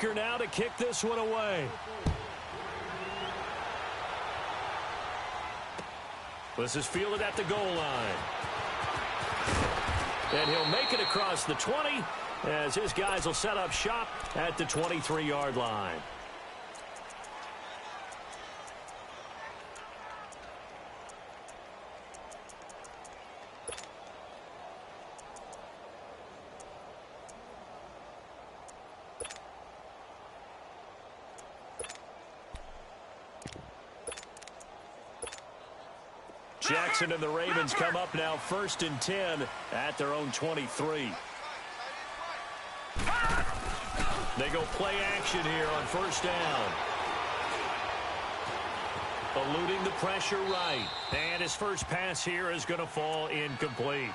kicker now to kick this one away. This is fielded at the goal line. And he'll make it across the 20 as his guys will set up shop at the 23-yard line. Jackson and the Ravens come up now 1st and 10 at their own 23. They go play action here on 1st down. Eluding the pressure right. And his first pass here is going to fall incomplete.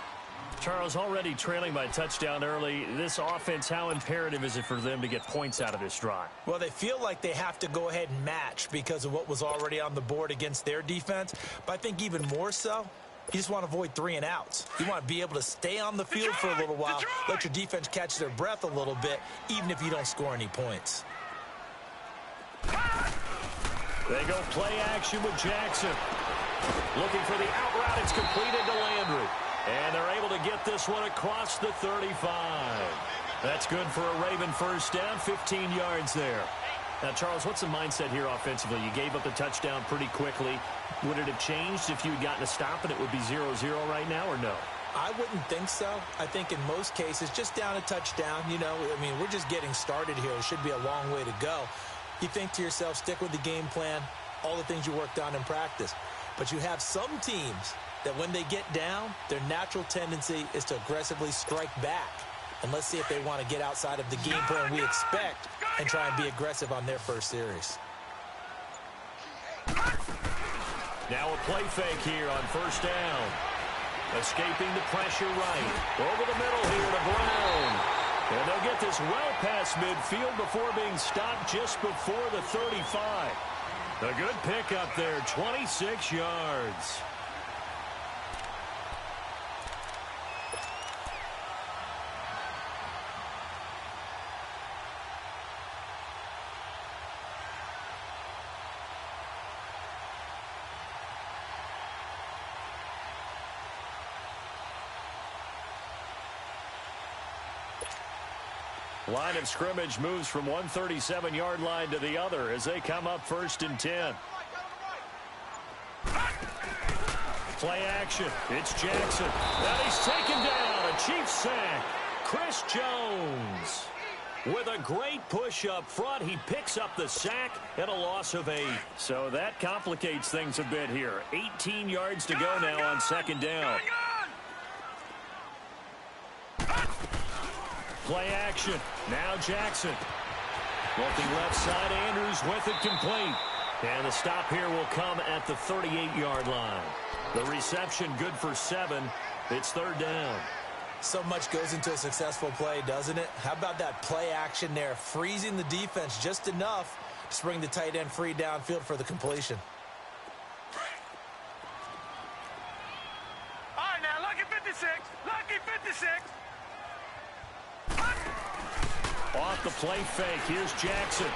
Charles, already trailing by a touchdown early. This offense, how imperative is it for them to get points out of this drive? Well, they feel like they have to go ahead and match because of what was already on the board against their defense. But I think even more so, you just want to avoid 3 and outs. You want to be able to stay on the field for a little while, let your defense catch their breath a little bit, even if you don't score any points. They go play action with Jackson. Looking for the out route. It's completed to Landry. And they're able to get this one across the 35. That's good for a Raven first down, 15 yards there. Now, Charles, what's the mindset here offensively? You gave up the touchdown pretty quickly. Would it have changed if you had gotten a stop and it would be 0-0 right now, or no? I wouldn't think so. I think in most cases, just down a touchdown, you know, I mean, we're just getting started here. It should be a long way to go. You think to yourself, stick with the game plan, all the things you worked on in practice. But you have some teams that when they get down, their natural tendency is to aggressively strike back. And let's see if they want to get outside of the game plan we expect and try and be aggressive on their first series. Now a play fake here on 1st down. Escaping the pressure right. Over the middle here to Brown. And they'll get this well past midfield before being stopped just before the 35. A good pickup there, 26 yards. Line of scrimmage moves from 137-yard line to the other as they come up 1st and 10. Play action. It's Jackson. And he's taken down. A Chiefs sack. Chris Jones. With a great push up front, he picks up the sack and a loss of 8. So that complicates things a bit here. 18 yards to go now on 2nd down. Play action. Now Jackson. Looking left side, Andrews with it complete. And the stop here will come at the 38-yard line. The reception good for 7. It's 3rd down. So much goes into a successful play, doesn't it? How about that play action there, freezing the defense just enough to bring the tight end free downfield for the completion. All right, now, lucky 56. Lucky 56. Off the play fake. Here's Jackson.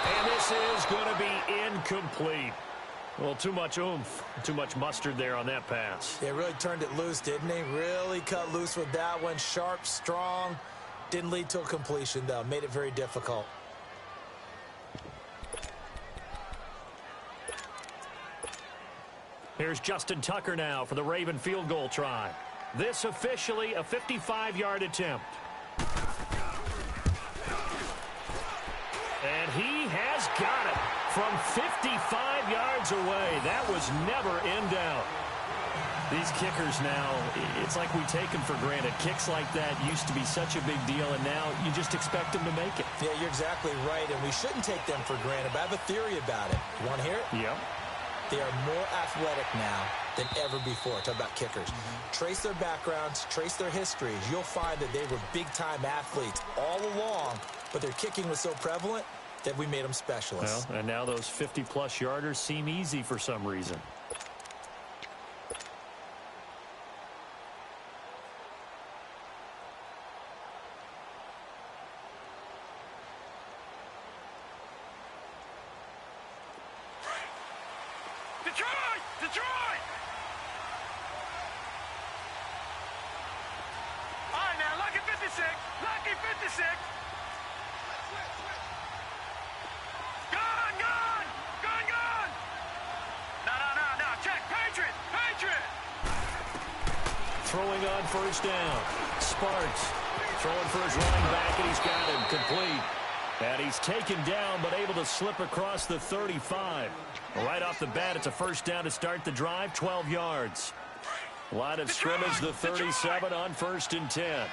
And this is going to be incomplete. Well, too much oomph, too much mustard there on that pass. They really turned it loose, didn't they? Really cut loose with that one. Sharp, strong. Didn't lead to a completion, though. Made it very difficult. Here's Justin Tucker now for the Raven field goal try. This officially a 55-yard attempt. And he has got it from 55 yards away. That was never in doubt. These kickers now, it's like we take them for granted. Kicks like that used to be such a big deal, and now you just expect them to make it. Yeah, you're exactly right, and we shouldn't take them for granted. But I have a theory about it. You want to hear it? Yep. They are more athletic now than ever before. Talk about kickers. Trace their backgrounds, trace their histories. You'll find that they were big-time athletes all along, but their kicking was so prevalent that we made them specialists. Well, and now those 50-plus yarders seem easy for some reason. Detroit! Detroit! All right, now, lucky 56. Lucky 56. Gone, gone! Gone, gone! No. Check. Patriot! Patriot! Throwing on first down. Sparks throwing for his running back, and he's got him complete. And he's taken down, but able to slip across the 35. Right off the bat, it's a first down to start the drive, 12 yards. Line of scrimmage, the 37 on 1st and 10. No.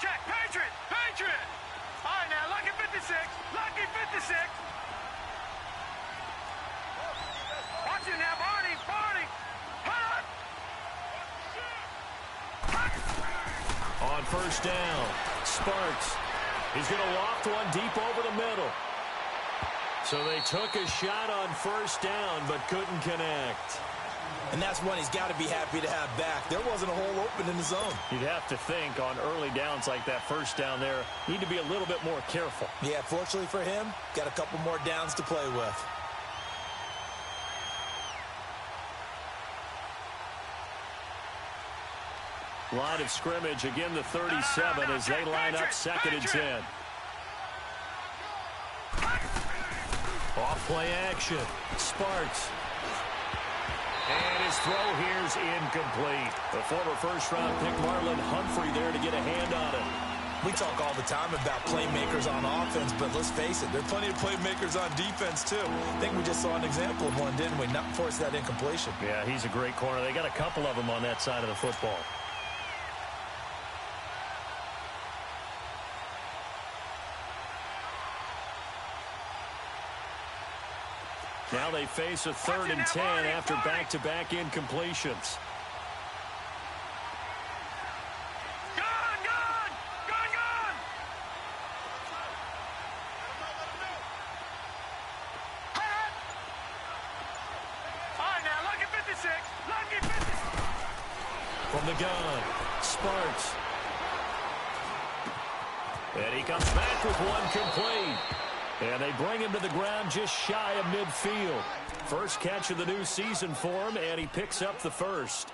Check. Patriot! Patriot! All right, now, lucky 56. Lucky 56. Watch it now, Barney! Barney! Hut! On first down, Sparks. He's going to loft one deep over the middle. So they took a shot on first down, but couldn't connect. And that's one he's got to be happy to have back. There wasn't a hole open in the zone. You'd have to think on early downs like that first down there, need to be a little bit more careful. Yeah, fortunately for him, got a couple more downs to play with. Line of scrimmage, again the 37 as they line up 2nd and 10. Off play action. Sparks. And his throw here's incomplete. The former first-round pick Marlon Humphrey there to get a hand on it. We talk all the time about playmakers on offense, but let's face it, there are plenty of playmakers on defense, too. I think we just saw an example of one, didn't we? Not force that incompletion. Yeah, he's a great corner. They got a couple of them on that side of the football. Now they face a 3rd and 10 after back-to-back incompletions. Gone! All right, now, lucky 56. Lucky 56. From the gun, Sparks. And he comes back with one complete. And they bring him to the ground just shy of midfield. First catch of the new season for him, and he picks up the first.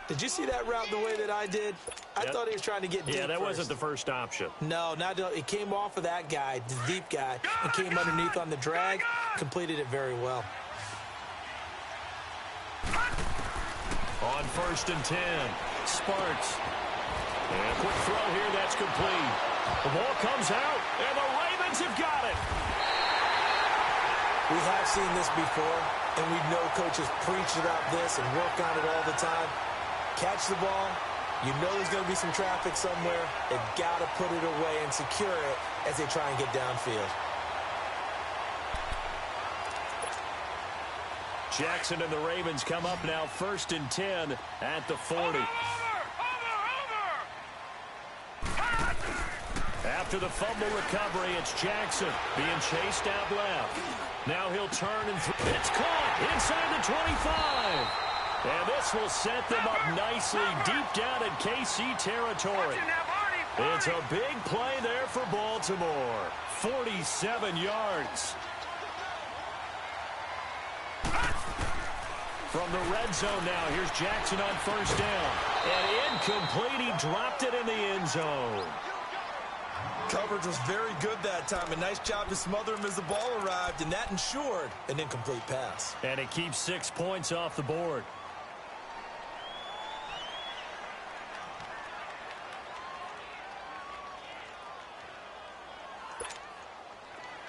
Did you see that route the way that I did? I thought he was trying to get deep. Yeah, that first. wasn't the first option. No, it came off of that guy, the deep guy, and came underneath on the drag, completed it very well. On 1st and 10, Sparks. And quick throw here, that's complete. The ball comes out, and the Ravens have got it. We have seen this before, and we know coaches preach about this and work on it all the time. Catch the ball. You know there's going to be some traffic somewhere. They've got to put it away and secure it as they try and get downfield. Jackson and the Ravens come up now 1st and 10 at the 40. After the fumble recovery, it's Jackson being chased out left. Now he'll turn and it's caught inside the 25. And this will set them up nicely deep down in KC territory. It's a big play there for Baltimore. 47 yards. From the red zone now, here's Jackson on first down. And incomplete, he dropped it in the end zone. Coverage was very good that time. A nice job to smother him as the ball arrived, and that ensured an incomplete pass. And it keeps 6 points off the board.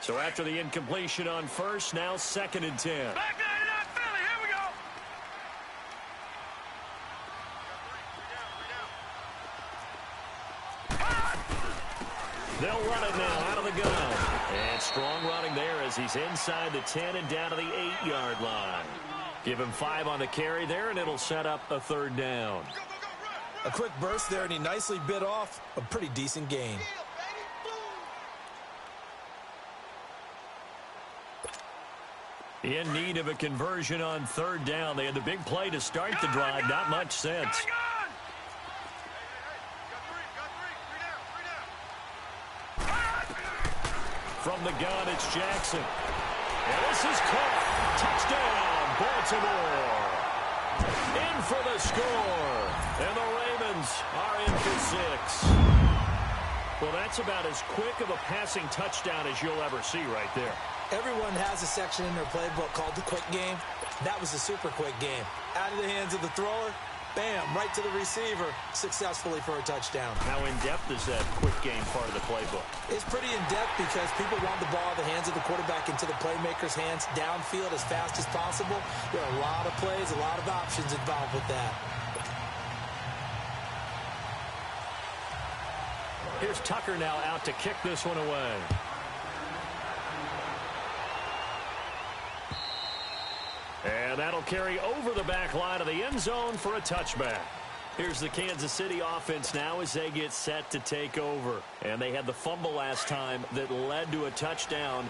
So after the incompletion on first, now 2nd and 10. Back there in Philly. Here we go. They'll run it now out of the gun. And strong running there as he's inside the 10 and down to the 8-yard line. Give him 5 on the carry there, and it'll set up a 3rd down. A quick burst there, and he nicely bit off a pretty decent gain. In need of a conversion on 3rd down. They had the big play to start the drive. Not much sense. From the gun, it's Jackson. And this is caught. Touchdown, Baltimore. In for the score. And the Ravens are in for 6. Well, that's about as quick of a passing touchdown as you'll ever see right there. Everyone has a section in their playbook called the quick game. That was a super quick game. Out of the hands of the thrower, bam, right to the receiver, successfully for a touchdown. How in-depth is that quick game part of the playbook? It's pretty in-depth because people want the ball out of the hands of the quarterback into the playmaker's hands downfield as fast as possible. There are a lot of plays, a lot of options involved with that. Here's Tucker now out to kick this one away. And that'll carry over the back line of the end zone for a touchback. Here's the Kansas City offense now as they get set to take over. And they had the fumble last time that led to a touchdown.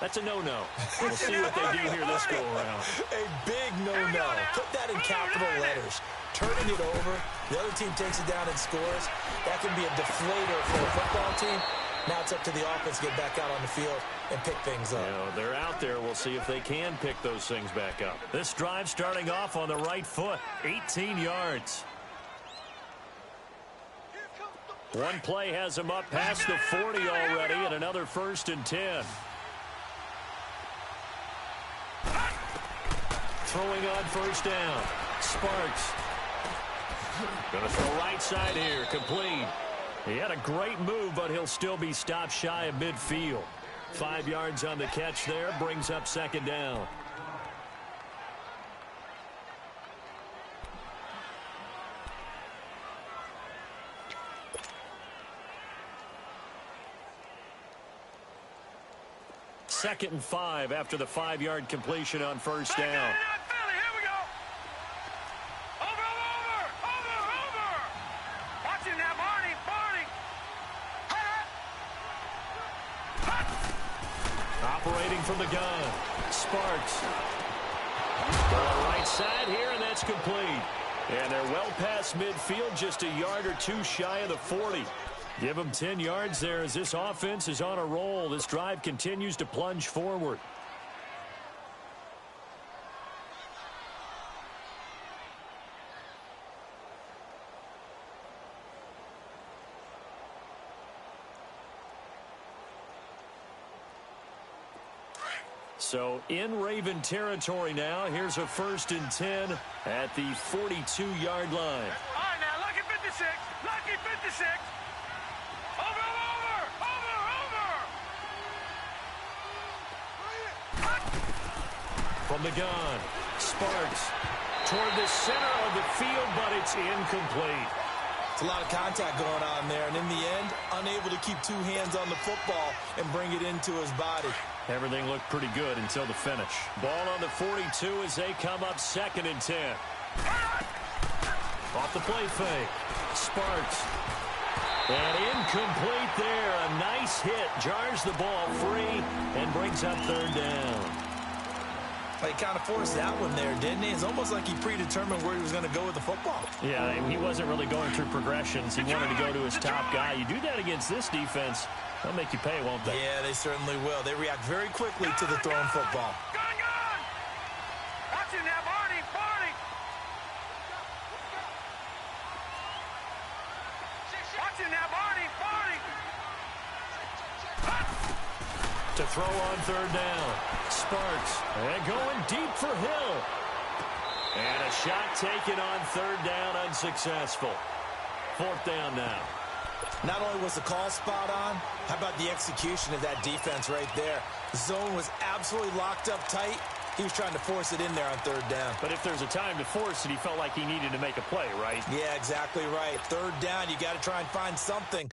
That's a no-no. We'll see what they do here this go-around. A big no-no. Put that in capital letters. Turning it over, the other team takes it down and scores. That can be a deflator for a football team. Now it's up to the offense to get back out on the field and pick things up. They're out there. We'll see if they can pick those things back up. This drive starting off on the right foot, 18 yards. One play has him up past the 40 already, and another 1st and 10. Throwing on 1st down. Sparks. Gonna throw right side here, complete. He had a great move, but he'll still be stopped shy of midfield. 5 yards on the catch there, brings up 2nd down. Second and 5 after the 5-yard completion on 1st down. Operating from the gun. Sparks. Ball right side here, and that's complete. And they're well past midfield, just a yard or two shy of the 40. Give them 10 yards there as this offense is on a roll. This drive continues to plunge forward. So in Raven territory now. Here's a 1st and 10 at the 42-yard line. All right, now, lucky 56. Lucky 56. Over. From the gun, Sparks toward the center of the field, but it's incomplete. It's a lot of contact going on there, and in the end, unable to keep 2 hands on the football and bring it into his body. Everything looked pretty good until the finish. Ball on the 42 as they come up 2nd and 10. Off the play fake. Sparks. And incomplete there. A nice hit. Jars the ball free and brings up 3rd down. He kind of forced that one there, didn't he? It's almost like he predetermined where he was going to go with the football. Yeah, he wasn't really going through progressions. He wanted to go to his top guy. You do that against this defense, they'll make you pay, won't they? Yeah, they certainly will. They react very quickly to the thrown football. Gun! Watch it now, Barney! Watch it now, Barney! To throw on 3rd down. Sparks. And going deep for Hill. And a shot taken on 3rd down, unsuccessful. 4th down now. Not only was the call spot on, how about the execution of that defense right there? The zone was absolutely locked up tight. He was trying to force it in there on 3rd down. But if there's a time to force it, he felt like he needed to make a play, right? Yeah, exactly right. 3rd down, you got to try and find something.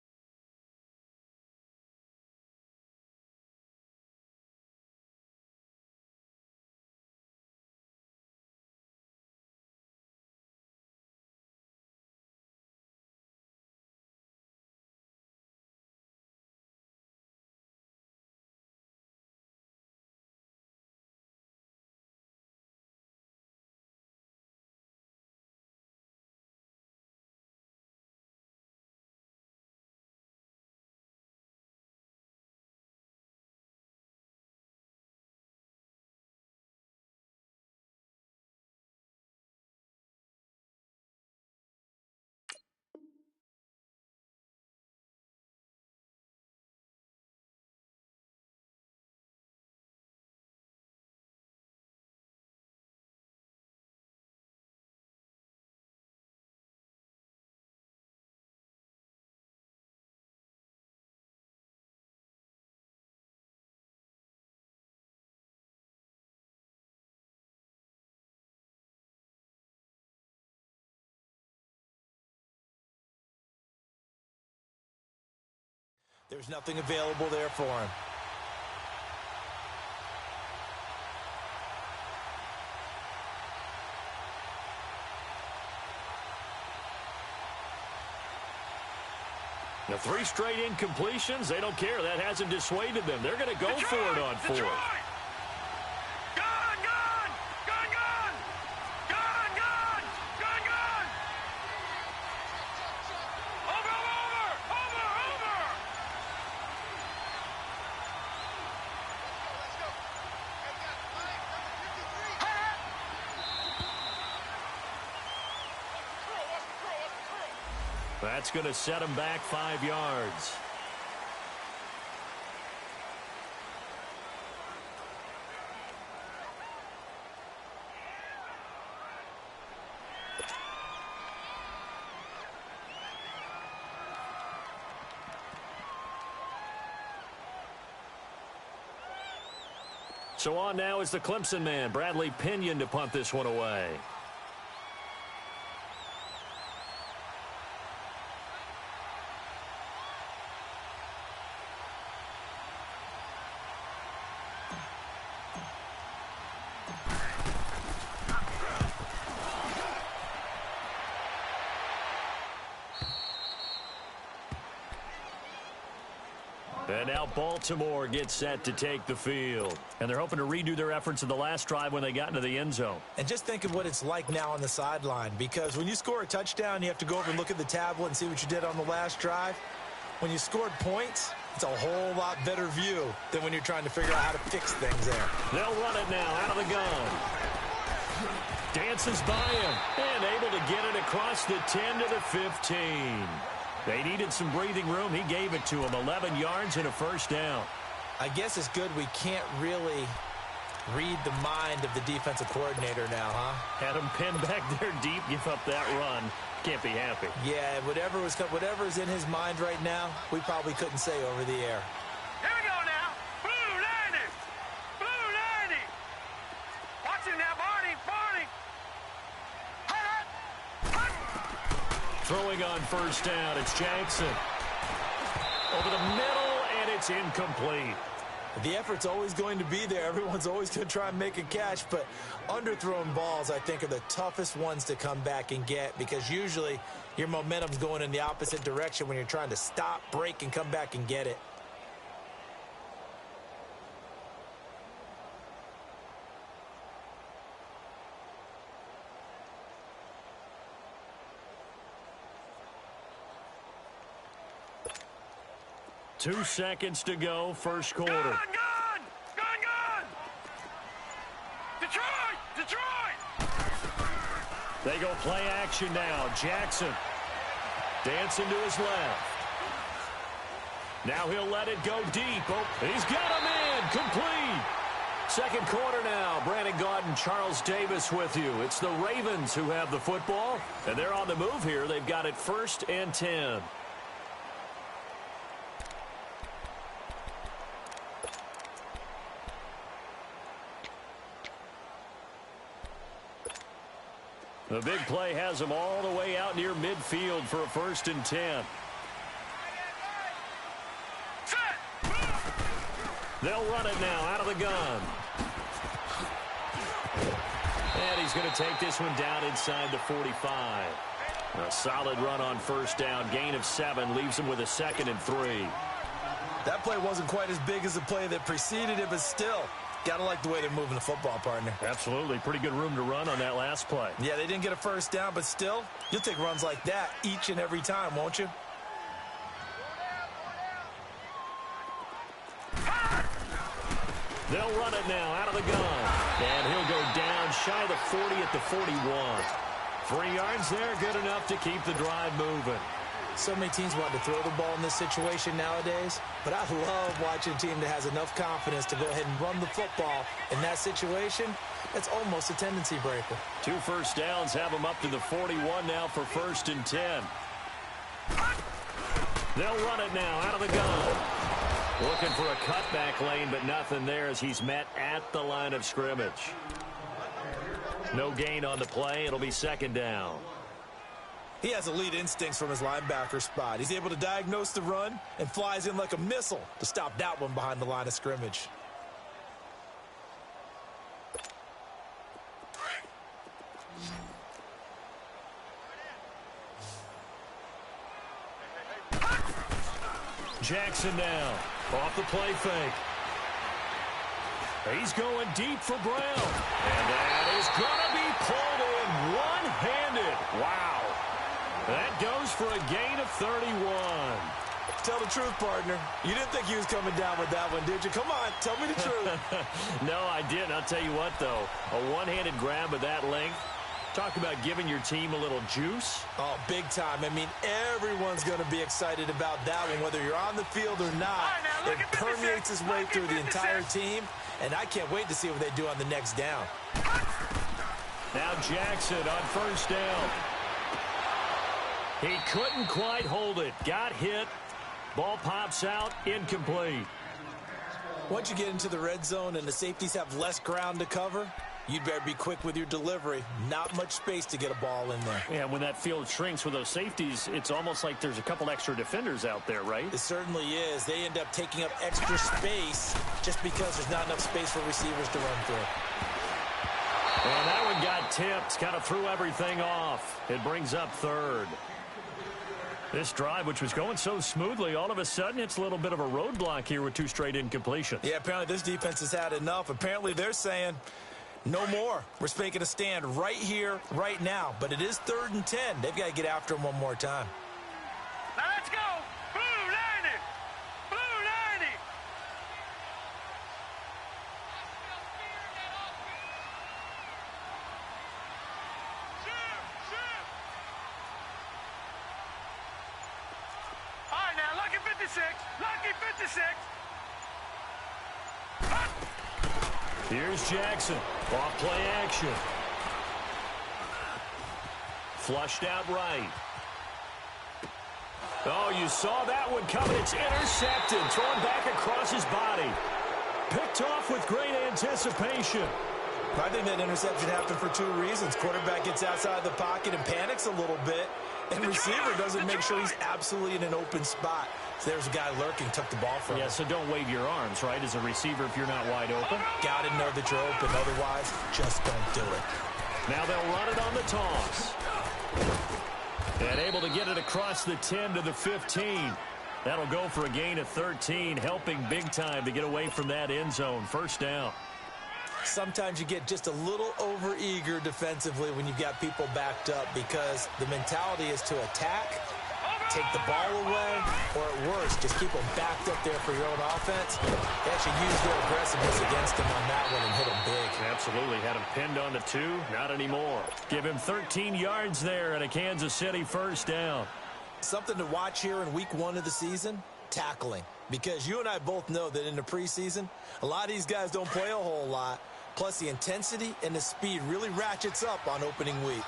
There's nothing available there for him. The 3 straight incompletions, they don't care. That hasn't dissuaded them. They're going to go for it on 4th. That's going to set him back 5 yards. So on now is the Clemson man, Bradley Pinion, to punt this one away. And now Baltimore gets set to take the field. And they're hoping to redo their efforts in the last drive when they got into the end zone. And just think of what it's like now on the sideline, because when you score a touchdown, you have to go over and look at the tablet and see what you did on the last drive. When you scored points, it's a whole lot better view than when you're trying to figure out how to fix things there. They'll run it now out of the gun. Dances by him and able to get it across the 10 to the 15. They needed some breathing room. He gave it to them. 11 yards and a first down. I guess it's good we can't really read the mind of the defensive coordinator now, huh? Had him pinned back there deep, give up that run. Can't be happy. Yeah, whatever's in his mind right now, we probably couldn't say over the air. Here we go now. Blue 90. Blue 90. Watch him now, Barney. Barney. Throwing on first down, it's Jackson. Over the middle, and it's incomplete. The effort's always going to be there. Everyone's always going to try and make a catch, but underthrown balls, I think, are the toughest ones to come back and get, because usually your momentum's going in the opposite direction when you're trying to stop, break, and come back and get it. Two seconds to go, first quarter. Gun! Detroit! Detroit! They go play action now. Jackson dancing to his left. Now he'll let it go deep. Oh, he's got him in. Complete. Second quarter now. Brandon Gaudin, Charles Davis with you. It's the Ravens who have the football, and they're on the move here. They've got it 1st and 10. The big play has them all the way out near midfield for a 1st and 10. They'll run it now out of the gun. And he's going to take this one down inside the 45. A solid run on first down. Gain of 7 leaves him with a 2nd and 3. That play wasn't quite as big as the play that preceded it, but still, gotta like the way they're moving the football, partner. Absolutely. Pretty good room to run on that last play. Yeah, they didn't get a first down, but still, you'll take runs like that each and every time, won't you? They'll run it now out of the gun. And he'll go down shy of the 40 at the 41. 3 yards there, good enough to keep the drive moving. So many teams want to throw the ball in this situation nowadays, but I love watching a team that has enough confidence to go ahead and run the football in that situation. That's almost a tendency breaker. 2 first downs have them up to the 41 now for 1st and 10. They'll run it now out of the gun. Looking for a cutback lane, but nothing there as he's met at the line of scrimmage. No gain on the play. It'll be 2nd down. He has elite instincts from his linebacker spot. He's able to diagnose the run and flies in like a missile to stop that one behind the line of scrimmage. Jackson now, off the play fake. He's going deep for Brown. And that is going to be pulled in one-handed. Wow. That goes for a gain of 31. Tell the truth, partner. You didn't think he was coming down with that one, did you? Come on, tell me the truth. No, I didn't. I'll tell you what, though. A one-handed grab of that length. Talk about giving your team a little juice. Oh, big time. I mean, everyone's going to be excited about that one, whether you're on the field or not. It permeates its way through the entire team, and I can't wait to see what they do on the next down. Now Jackson on first down. He couldn't quite hold it. Got hit. Ball pops out. Incomplete. Once you get into the red zone and the safeties have less ground to cover, you'd better be quick with your delivery. Not much space to get a ball in there. Yeah, when that field shrinks with those safeties, it's almost like there's a couple extra defenders out there, right? It certainly is. They end up taking up extra space just because there's not enough space for receivers to run through. And that one got tipped. Kind of threw everything off. It brings up third. This drive, which was going so smoothly, all of a sudden it's a little bit of a roadblock here with two straight incompletions. Yeah, apparently this defense has had enough. Apparently they're saying, no more. We're making a stand right here, right now. But it is 3rd and 10. They've got to get after him one more time. Now let's go. Blue 90. Blue 90. All right, now, lucky 56. Lucky 56. Here's Jackson. Off play action. Flushed out right. Oh, you saw that one coming. It's intercepted. Thrown back across his body. Picked off with great anticipation. I think that interception happened for 2 reasons. Quarterback gets outside the pocket and panics a little bit. And receiver doesn't make sure he's absolutely in an open spot. So there's a guy lurking, took the ball from him. Yeah, so don't wave your arms, right, as a receiver if you're not wide open. Got to know that you're open. Otherwise, just don't do it. Now they'll run it on the toss. And able to get it across the 10 to the 15. That'll go for a gain of 13, helping big time to get away from that end zone. First down. Sometimes you get just a little over-eager defensively when you've got people backed up because the mentality is to attack, take the ball away, or at worst, just keep them backed up there for your own offense. They actually used their aggressiveness against him on that one and hit him big. Absolutely. Had him pinned on the 2. Not anymore. Give him 13 yards there and a Kansas City first down. Something to watch here in week 1 of the season, tackling. Because you and I both know that in the preseason, a lot of these guys don't play a whole lot. Plus, the intensity and the speed really ratchets up on opening week.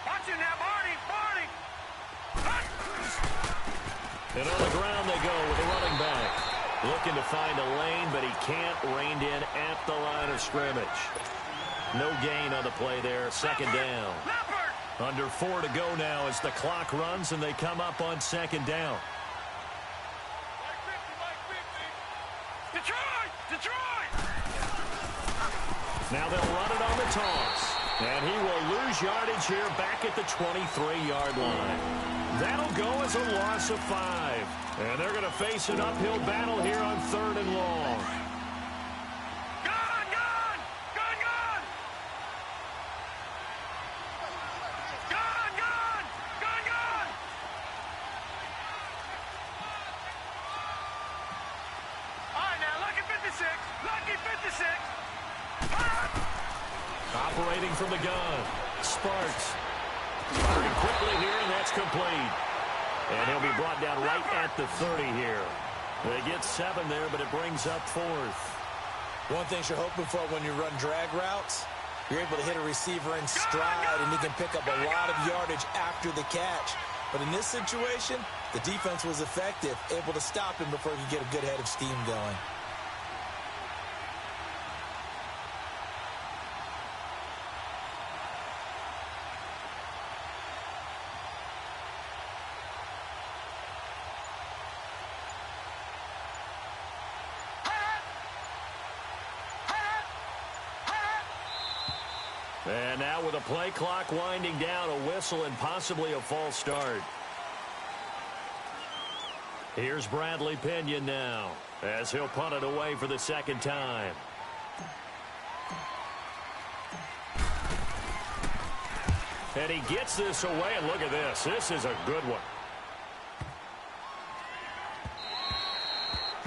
Watch it now, Barney. Barney. And on the ground they go with the running back. Looking to find a lane, but he can't. Reined in at the line of scrimmage. No gain on the play there. Second down. Under 4 to go now as the clock runs and they come up on second down. Detroit! Detroit! Now they'll run it on the toss. And he will lose yardage here back at the 23-yard line. That'll go as a loss of 5. And they're going to face an uphill battle here on 3rd and long. Gone! Gone! Gone! Gone! Gone! Gone! Gone! Gone! All right, now, lucky 56. Lucky 56. Operating from the gun. Sparks. Firing quickly here, and that's complete. And he'll be brought down right at the 30 here. They get 7 there, but it brings up 4th. One thing you're hoping for when you run drag routes, you're able to hit a receiver in stride, and he can pick up a lot of yardage after the catch. But in this situation, the defense was effective, able to stop him before he could get a good head of steam going. And now with a play clock winding down, a whistle and possibly a false start. Here's Bradley Pinion now as he'll punt it away for the second time. And he gets this away, and look at this. This is a good one.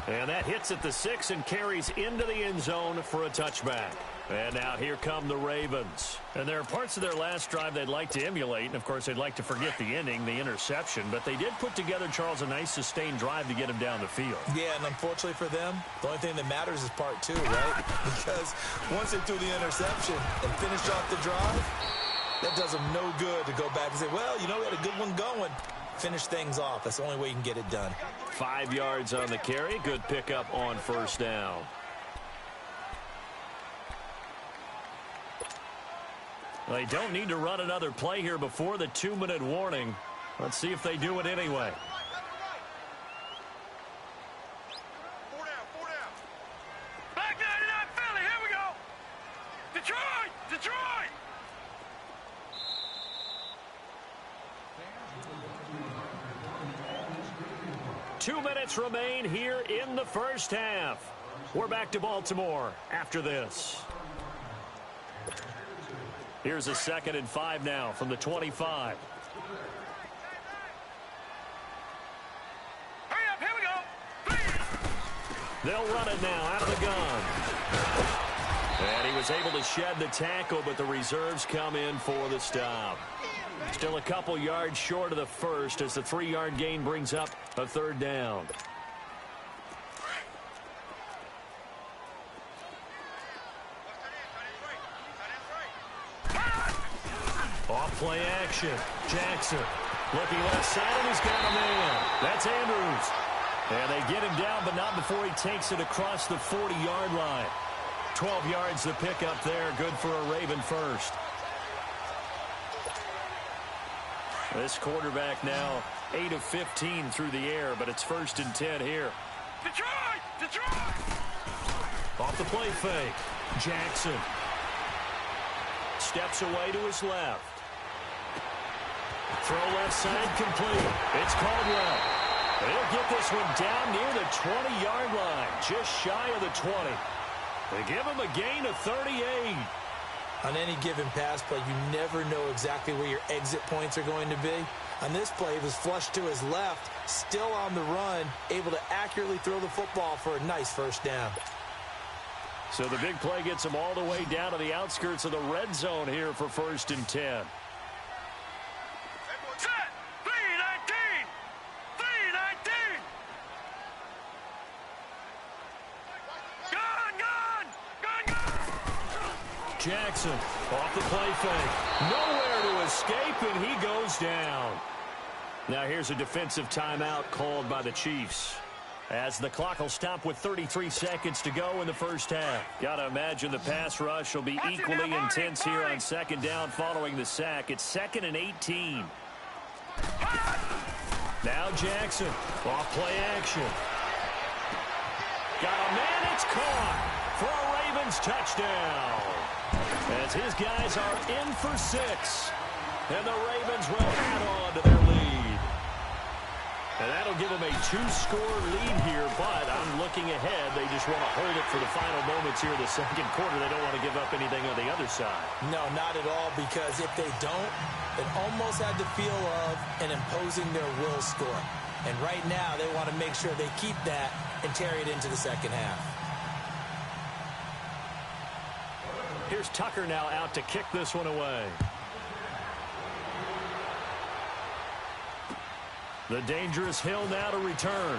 And that hits at the 6 and carries into the end zone for a touchback. And now here come the Ravens. And there are parts of their last drive they'd like to emulate. And, of course, they'd like to forget the ending, the interception. But they did put together, Charles, a nice sustained drive to get him down the field. Yeah, and unfortunately for them, the only thing that matters is part 2, right? Because once they threw the interception and finished off the drive, that does them no good to go back and say, well, you know, we had a good one going. Finish things off. That's the only way you can get it done. 5 yards on the carry. Good pickup on first down. They don't need to run another play here before the 2-minute warning. Let's see if they do it anyway. 4 down. Back 99 Philly, here we go. Detroit. 2 minutes remain here in the first half. We're back to Baltimore after this. Here's a 2nd and 5 now from the 25. Hurry up, here we go. They'll run it now out of the gun. And he was able to shed the tackle, but the reserves come in for the stop. Still a couple yards short of the first as the 3-yard gain brings up a 3rd down. Off play action. Jackson looking left side, and he's got a man. That's Andrews. And they get him down, but not before he takes it across the 40-yard line. 12 yards to pick up there. Good for a Raven first. This quarterback now 8 of 15 through the air, but it's 1st and 10 here. Detroit! Off the play fake. Jackson steps away to his left. Throw left side complete. It's Caldwell. They'll get this one down near the 20-yard line, just shy of the 20. They give him a gain of 38. On any given pass play, you never know exactly where your exit points are going to be. On this play, he was flushed to his left, still on the run, able to accurately throw the football for a nice first down. So the big play gets him all the way down to the outskirts of the red zone here for 1st and 10. Set! 3-19! 3-19! Gun! Jackson off the play fake. Nowhere to escape, and he goes down. Now here's a defensive timeout called by the Chiefs, as the clock will stop with 33 seconds to go in the first half. Got to imagine the pass rush will be equally intense here on 2nd down following the sack. It's 2nd and 18. Now Jackson, off play action. Got a man, it's caught for a Ravens touchdown. As his guys are in for 6. And the Ravens will add on to their lead. And that'll give them a 2-score lead here, but I'm looking ahead. They just want to hold it for the final moments here in the 2nd quarter. They don't want to give up anything on the other side. No, not at all, because if they don't, it almost had the feel of an imposing their will score. And right now, they want to make sure they keep that and carry it into the second half. Here's Tucker now out to kick this one away. The dangerous Hill now to return.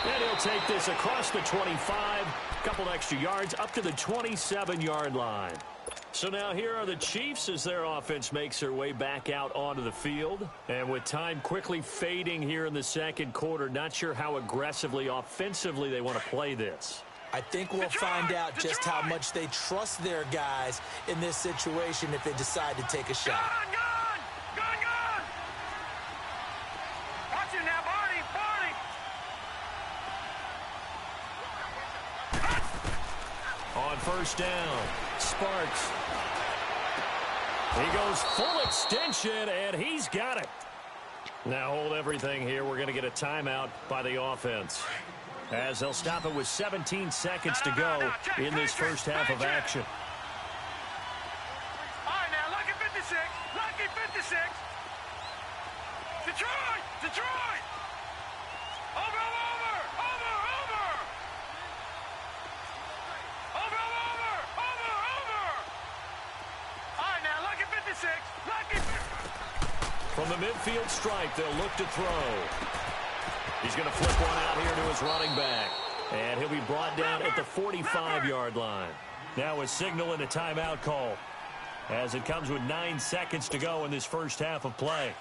And he'll take this across the 25. Couple extra yards up to the 27-yard line. So now here are the Chiefs as their offense makes their way back out onto the field. And with time quickly fading here in the 2nd quarter, not sure how aggressively, offensively they want to play this. I think we'll find out just how much they trust their guys in this situation if they decide to take a shot. Gun! Watch it now, Barney! On first down. Sparks. He goes full extension, and he's got it. Now hold everything here. We're going to get a timeout by the offense, as they'll stop it with 17 seconds to go in this first half of action. All right, now, lucky 56. Lucky 56. Detroit! Detroit! Over, over! Over, over! Over, over! Over, over! All right, now, lucky 56. Lucky 56. From the midfield stripe, they'll look to throw. He's going to flip one out here to his running back. And he'll be brought down at the 45-yard line. Now a signal and a timeout call, as it comes with 9 seconds to go in this first half of play.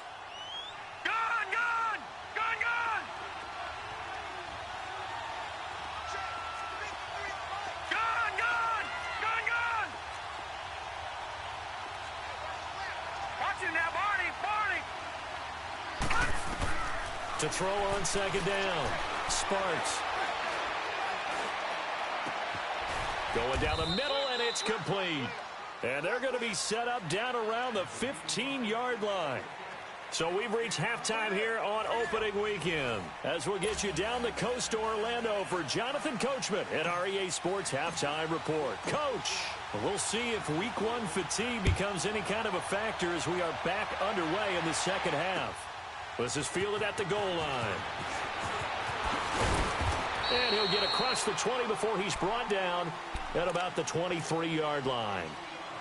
Gone, gone! Gone, gone! Gone, gone! Gone, gone! Watch it now, Barney! Barney! To throw on second down, Sparks. Going down the middle, and it's complete. And they're going to be set up down around the 15-yard line. So we've reached halftime here on opening weekend, as we'll get you down the coast to Orlando for Jonathan Coachman at our EA Sports Halftime Report. Coach, we'll see if Week 1 fatigue becomes any kind of a factor as we are back underway in the second half. This is fielded at the goal line. And he'll get across the 20 before he's brought down at about the 23-yard line.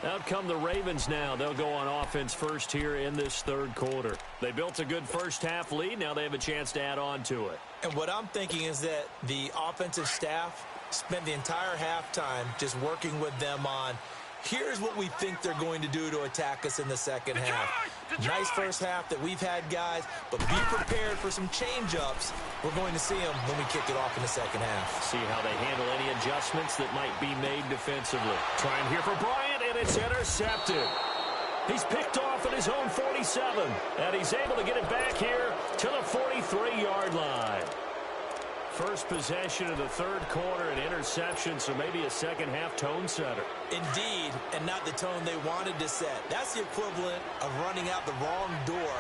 Out come the Ravens now. They'll go on offense first here in this third quarter. They built a good first half lead. Now they have a chance to add on to it. And what I'm thinking is that the offensive staff spent the entire halftime just working with them on, here's what we think they're going to do to attack us in the second half. Nice first half that we've had, guys, but be prepared for some change-ups. We're going to see them when we kick it off in the second half. See how they handle any adjustments that might be made defensively. Trying here for Bryant, and it's intercepted. He's picked off at his own 47, and he's able to get it back here to the 43-yard line. First possession of the third quarter, an interception, so maybe a second-half tone setter. Indeed, and not the tone they wanted to set. That's the equivalent of running out the wrong door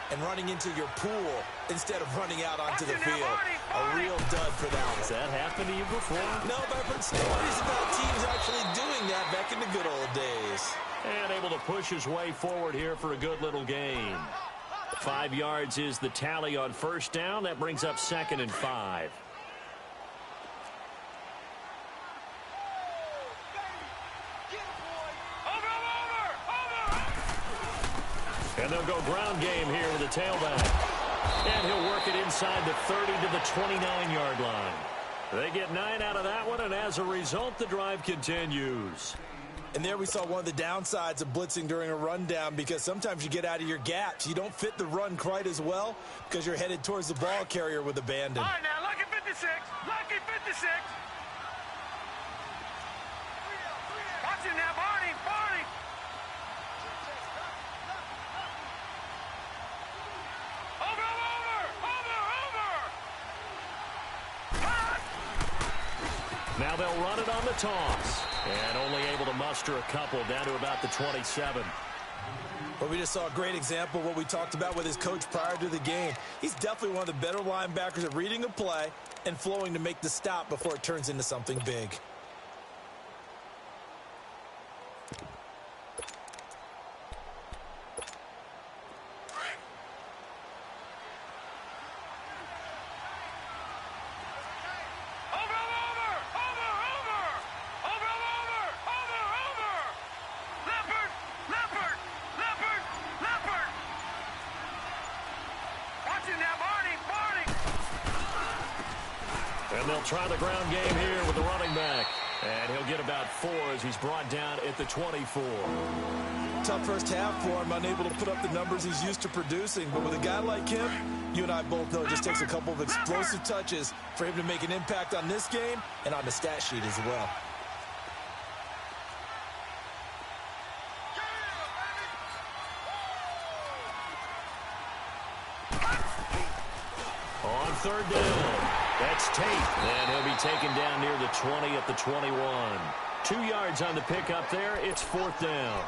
and running into your pool instead of running out onto the field. A real dud for that one. Has that happened to you before? No, but I've heard stories about teams actually doing that back in the good old days. And able to push his way forward here for a good little gain. 5 yards is the tally on first down. That brings up 2nd and 5. And they'll go ground game here with a tailback. And he'll work it inside the 30 to the 29-yard line. They get 9 out of that one, and as a result, the drive continues. And there we saw one of the downsides of blitzing during a rundown, because sometimes you get out of your gaps. You don't fit the run quite as well because you're headed towards the ball carrier with abandon. All right, now, lucky 56. Lucky 56. Watch it now, Barney. Barney. Over, over, over, over. Now they'll run it on the toss. And only able to muster a couple down to about the 27. Well, we just saw a great example of what we talked about with his coach prior to the game. He's definitely one of the better linebackers at reading a play and flowing to make the stop before it turns into something big. And they'll try the ground game here with the running back. And he'll get about 4 as he's brought down at the 24. Tough first half for him, unable to put up the numbers he's used to producing. But with a guy like him, you and I both know it just takes a couple of explosive touches for him to make an impact on this game and on the stat sheet as well. On third down, that's Tate. And he'll be taken down near the 20 at the 21. 2 yards on the pickup there. It's 4th down.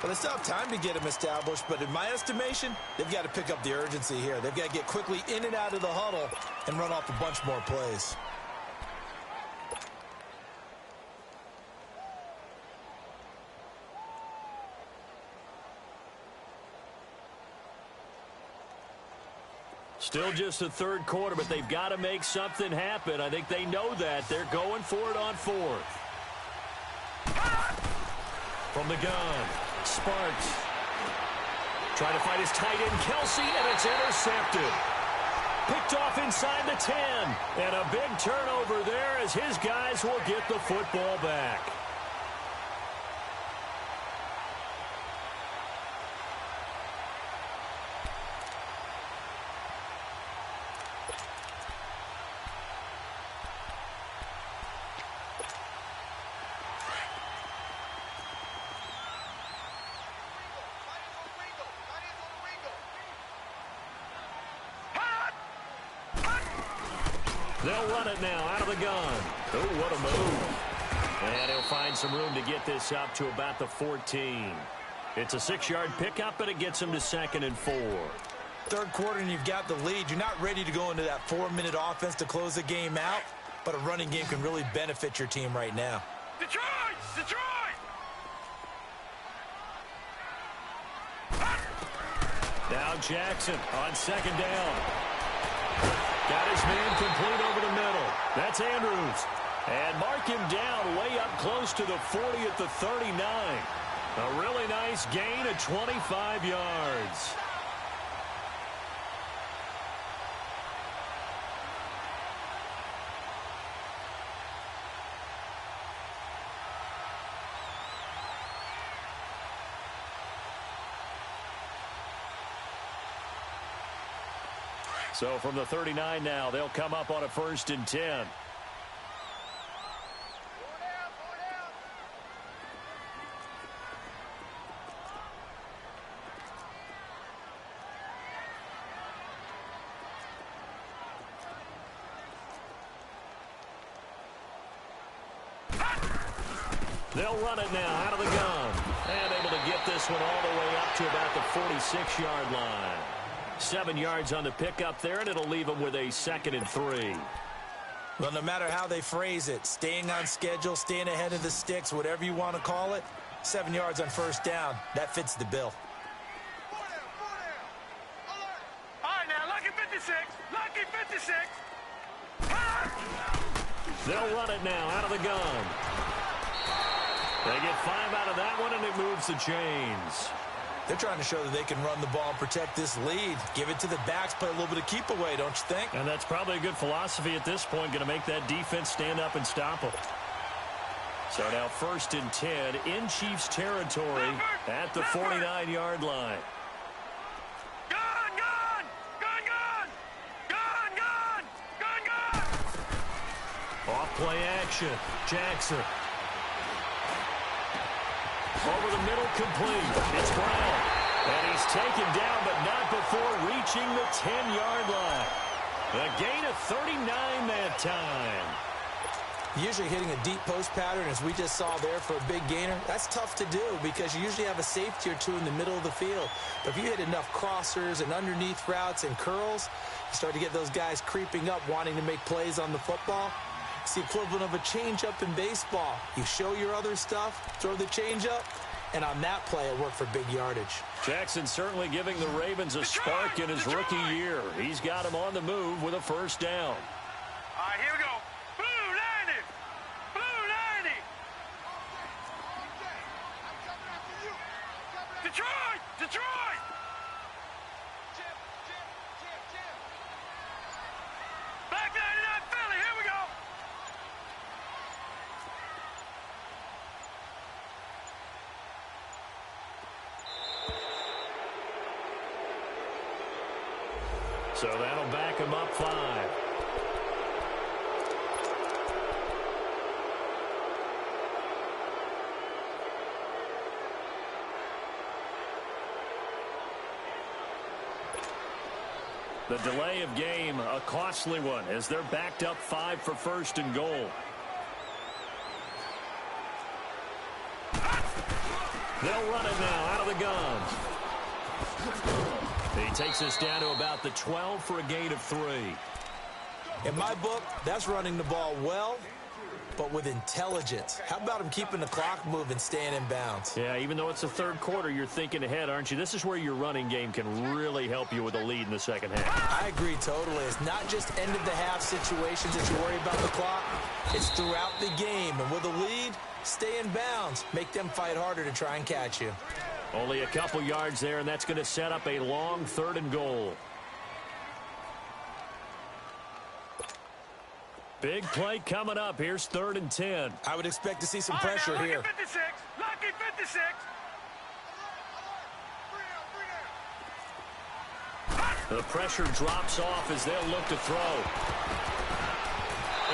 Well, they still have time to get him established, but in my estimation, they've got to pick up the urgency here. They've got to get quickly in and out of the huddle and run off a bunch more plays. Still just the 3rd quarter, but they've got to make something happen. I think they know that. They're going for it on 4th. From the gun, Sparks. Trying to find his tight end, Kelsey, and it's intercepted. Picked off inside the 10. And a big turnover there as his guys will get the football back. They'll run it now out of the gun. Oh, what a move. And he'll find some room to get this up to about the 14. It's a 6-yard pickup, but it gets him to 2nd and 4. 3rd quarter and you've got the lead. You're not ready to go into that 4-minute offense to close the game out, but a running game can really benefit your team right now. Detroit! Detroit! Now Jackson on 2nd down. Got his man complete over the middle. That's Andrews. And mark him down way up close to the 40 at the 39. A really nice gain of 25 yards. So from the 39 now, they'll come up on a 1st and 10. They'll run it now out of the gun. And able to get this one all the way up to about the 46-yard line. 7 yards on the pickup there, and it'll leave them with a 2nd and 3. Well, no matter how they phrase it, staying on schedule, staying ahead of the sticks, whatever you want to call it, 7 yards on 1st down, that fits the bill. All right, now, lucky 56. Lucky 56. They'll run it now out of the gun. They get 5 out of that one, and it moves the chains. They're trying to show that they can run the ball and protect this lead. Give it to the backs, play a little bit of keep away, don't you think? And that's probably a good philosophy at this point, going to make that defense stand up and stop them. So now 1st and 10 in Chiefs territory at the 49-yard line. Gun, gun! Gun, gun! Gun, gun! Gun, gun! Off play action. Jackson. Over the middle, complete. It's Brown. And he's taken down, but not before reaching the 10-yard line. A gain of 39 that time. Usually hitting a deep post pattern, as we just saw there for a big gainer, that's tough to do because you usually have a safety or two in the middle of the field. But if you hit enough crossers and underneath routes and curls, you start to get those guys creeping up, wanting to make plays on the football. It's the equivalent of a changeup in baseball. You show your other stuff, throw the changeup, and on that play, it worked for big yardage. Jackson certainly giving the Ravens a spark in his rookie year. He's got him on the move with a 1st down. All right, here we go. Blue 90! Blue 90! Detroit! Detroit! Black 99 Philly, here we go! So that'll back him up 5. The delay of game, a costly one, as they're backed up 5 for 1st and goal. They'll run it now out of the guns. He takes us down to about the 12 for a gain of 3. In my book, that's running the ball well, but with intelligence. How about him keeping the clock moving, staying in bounds? Yeah, even though it's the third quarter, you're thinking ahead, aren't you? This is where your running game can really help you with a lead in the second half. I agree totally. It's not just end-of-the-half situations that you worry about the clock. It's throughout the game. And with a lead, stay in bounds. Make them fight harder to try and catch you. Only a couple yards there, and that's going to set up a long 3rd and goal. Big play coming up. Here's 3rd and 10. I would expect to see some pressure now, here. Lucky 56. Lucky 56. The pressure drops off as they'll look to throw.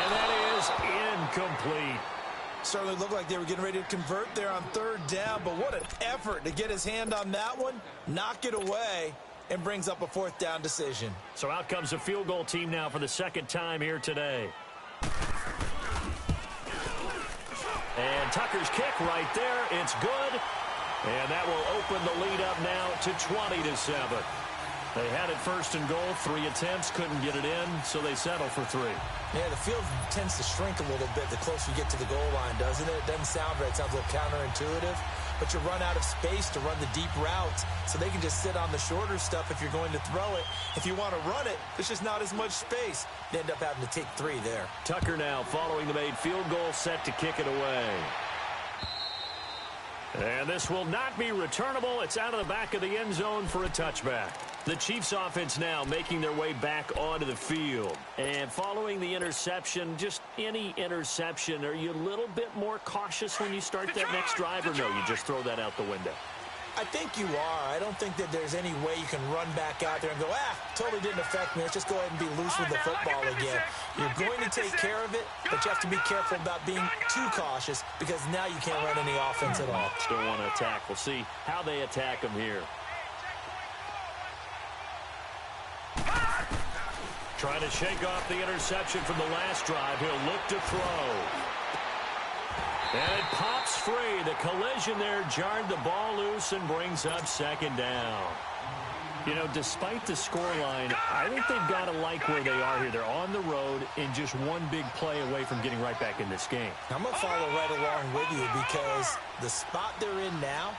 And that is incomplete. Certainly looked like they were getting ready to convert there on 3rd down, but what an effort to get his hand on that one, knock it away, and brings up a 4th down decision. So out comes the field goal team now for the 2nd time here today. And Tucker's kick right there. It's good. And that will open the lead up now to 20-7. They had it 1st and goal, 3 attempts, couldn't get it in, so they settle for 3. Yeah, the field tends to shrink a little bit the closer you get to the goal line, doesn't it? It doesn't sound right. It sounds a little counterintuitive. But you run out of space to run the deep routes, so they can just sit on the shorter stuff if you're going to throw it. If you want to run it, there's just not as much space. You end up having to take 3 there. Tucker now following the made field goal, set to kick it away. And this will not be returnable. It's out of the back of the end zone for a touchback. The Chiefs offense now making their way back onto the field. And following the interception, just any interception, are you a little bit more cautious when you start that next drive, or no, you just throw that out the window? I think you are. I don't think that there's any way you can run back out there and go, totally didn't affect me. Let's just go ahead and be loose with the football again. You're going to take care of it, but you have to be careful about being too cautious because now you can't run any offense at all. Still want to attack. We'll see how they attack them here. Trying to shake off the interception from the last drive. He'll look to throw. And it pops free. The collision there jarred the ball loose and brings up 2nd down. You know, despite the scoreline, I think they've got to like where they are here. They're on the road and just one big play away from getting right back in this game. I'm going to follow right along with you because the spot they're in now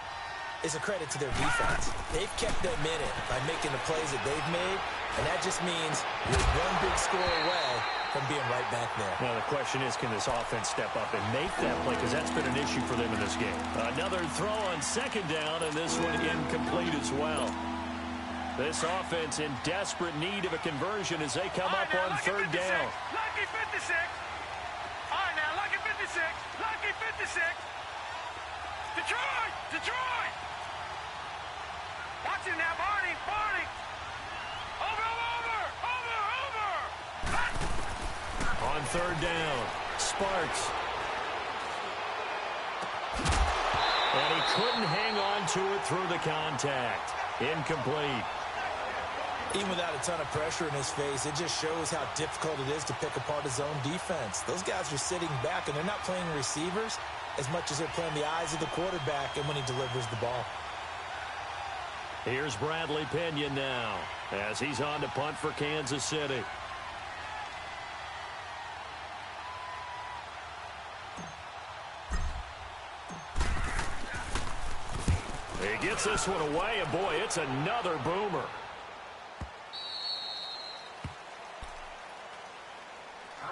is a credit to their defense. They've kept them in it by making the plays that they've made, and that just means you're one big score away from being right back there. Now, the question is, can this offense step up and make that play? Because that's been an issue for them in this game. Another throw on 2nd down, and this one incomplete as well. This offense in desperate need of a conversion as they come up on 3rd down. Lucky 56. All right, now, lucky 56. Lucky 56. Detroit! Detroit! Watch him now, Barney! Barney! Over! On 3rd down, Sparks. And he couldn't hang on to it through the contact. Incomplete. Even without a ton of pressure in his face, it just shows how difficult it is to pick apart his own defense. Those guys are sitting back, and they're not playing receivers as much as they're playing the eyes of the quarterback and when he delivers the ball. Here's Bradley Pinion now as he's on to punt for Kansas City. He gets this one away, and boy, it's another boomer.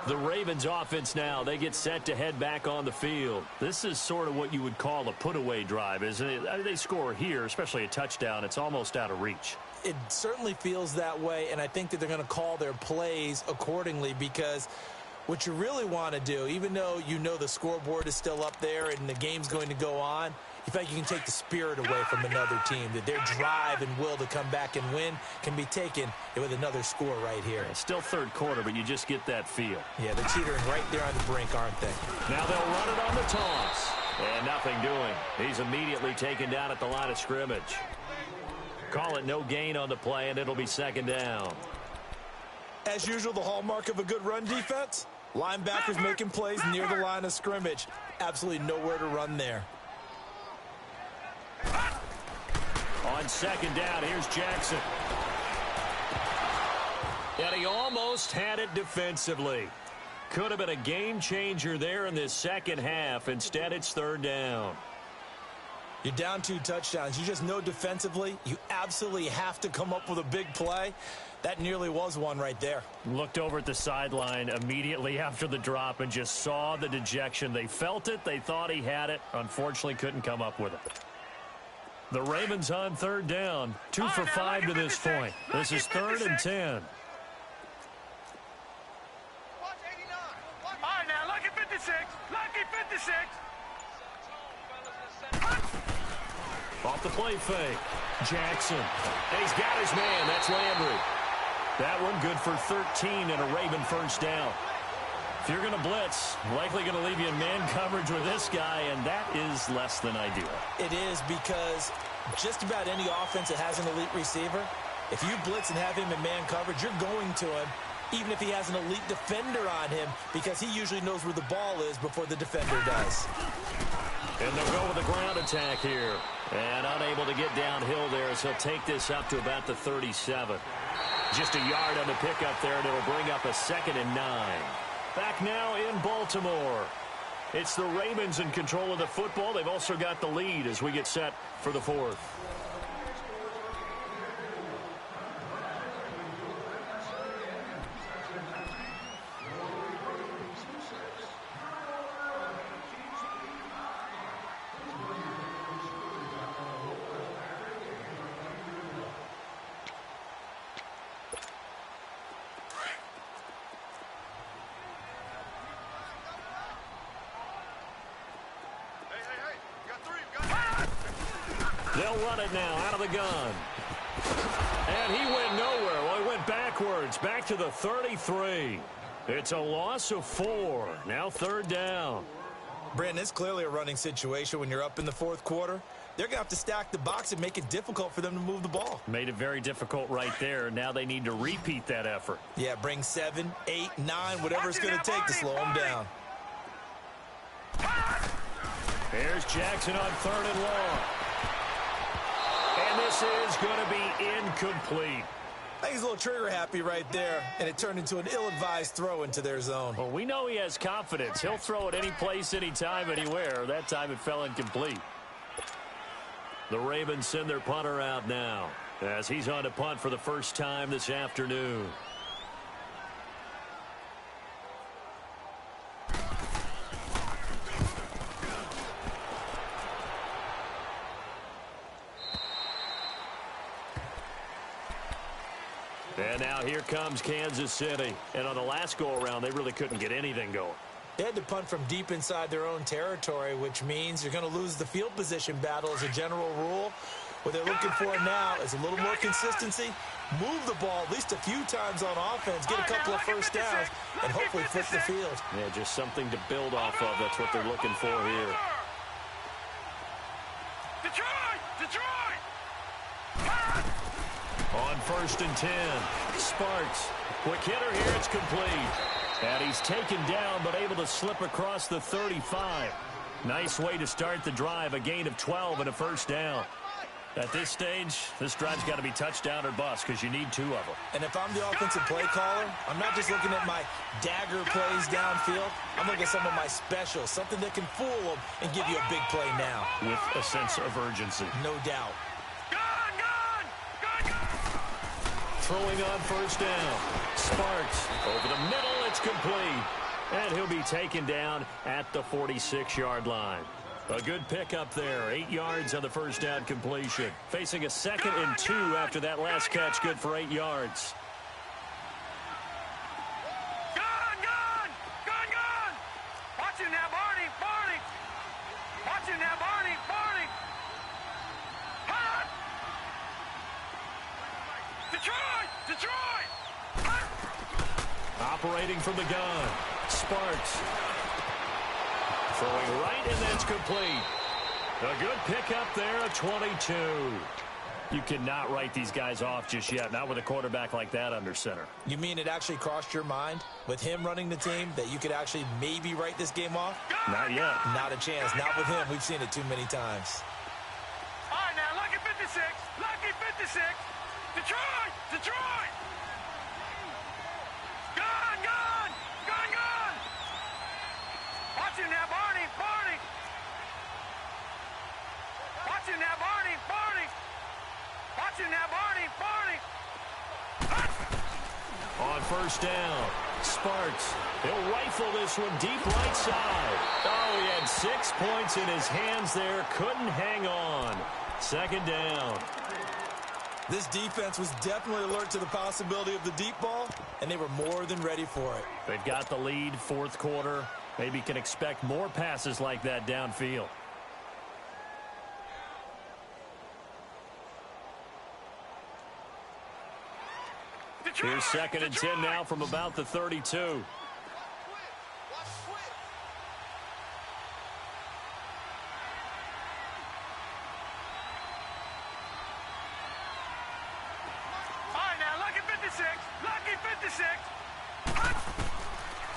The Ravens offense now, they get set to head back on the field. This is sort of what you would call a put-away drive, isn't it? I mean, they score here, especially a touchdown. It's almost out of reach. It certainly feels that way, and I think that they're going to call their plays accordingly because what you really want to do, even though you know the scoreboard is still up there and the game's going to go on, you think you can take the spirit away from another team, that their drive and will to come back and win can be taken with another score right here. It's still 3rd quarter, but you just get that feel. Yeah, they're teetering right there on the brink, aren't they? Now they'll run it on the toss. And nothing doing. He's immediately taken down at the line of scrimmage. Call it no gain on the play, and it'll be 2nd down. As usual, the hallmark of a good run defense, linebackers making plays near the line of scrimmage. Absolutely nowhere to run there. On second down, here's Jackson. And he almost had it defensively. Could have been a game changer there in this second half. Instead, it's third down. You're down 2 touchdowns. You just know defensively you absolutely have to come up with a big play. That nearly was one right there. Looked over at the sideline immediately after the drop and just saw the dejection. They felt it. They thought he had it. Unfortunately, couldn't come up with it. The Ravens on third down. 2 for 5 to this point. This is 3rd and 10. All right, now, lucky 56. Lucky 56. Off the play fake. Jackson. And he's got his man. That's Landry. That one good for 13 and a Raven first down. If you're going to blitz, likely going to leave you in man coverage with this guy, and that is less than ideal. It is, because just about any offense that has an elite receiver, if you blitz and have him in man coverage, you're going to him, even if he has an elite defender on him, because he usually knows where the ball is before the defender does. And they'll go with a ground attack here. And unable to get downhill there as he'll take this up to about the 37. Just a yard on the pickup there, and it'll bring up a 2nd and 9. Back now in Baltimore. It's the Ravens in control of the football. They've also got the lead as we get set for the 4th. They'll run it now out of the gun. And he went nowhere. Well, he went backwards, back to the 33. It's a loss of 4. Now 3rd down. Brandon, it's clearly a running situation when you're up in the 4th quarter. They're going to have to stack the box and make it difficult for them to move the ball. Made it very difficult right there. Now they need to repeat that effort. Yeah, bring 7, 8, 9, whatever it's going to take to slow them down. Here's Jackson on 3rd and long. And this is going to be incomplete. I think he's a little trigger happy right there, and it turned into an ill-advised throw into their zone. Well, we know he has confidence. He'll throw it any place, anytime, anywhere. That time it fell incomplete. The Ravens send their punter out now as he's on to punt for the first time this afternoon. And now here comes Kansas City. And on the last go-around, they really couldn't get anything going. They had to punt from deep inside their own territory, which means you're going to lose the field position battle as a general rule. What they're looking for now is a little more consistency, move the ball at least a few times on offense, get a couple of first downs, and hopefully flip the field. Yeah, just something to build off of. That's what they're looking for here. Detroit! On 1st and 10, Sparks. Quick hitter here, it's complete. And he's taken down, but able to slip across the 35. Nice way to start the drive, a gain of 12 and a first down. At this stage, this drive's got to be touchdown or bust because you need 2 of them. And if I'm the offensive play caller, I'm not just looking at my dagger plays downfield. I'm looking at some of my specials, something that can fool them and give you a big play now. With a sense of urgency. No doubt. Throwing on first down. Sparks over the middle. It's complete. And he'll be taken down at the 46-yard line. A good pickup there. 8 yards on the first down completion. Facing a 2nd and 2 after that last catch. Good for 8 yards. Gone! Watch him now, Barney! Watch him now, Barney! Hot! Detroit! Operating from the gun. Sparks. Throwing right, and that's complete. A good pickup there, a 22. You cannot write these guys off just yet, not with a quarterback like that under center. You mean it actually crossed your mind, with him running the team, that you could actually maybe write this game off? Not yet. Not a chance. Not with him. We've seen it too many times. All right, now, look at 56. 56. Lucky 56. Detroit! Detroit! Gone! Gone! Gone! Gone! Watch him now, Barney! Barney! Watch him now, Barney! Barney! Watch him now, Barney! Barney! On first down, Sparks. He'll rifle this one deep right side. Oh, he had 6 points in his hands there. Couldn't hang on. Second down. This defense was definitely alert to the possibility of the deep ball, and they were more than ready for it. They've got the lead, fourth quarter. Maybe can expect more passes like that downfield. Here's second and 10 now from about the 32.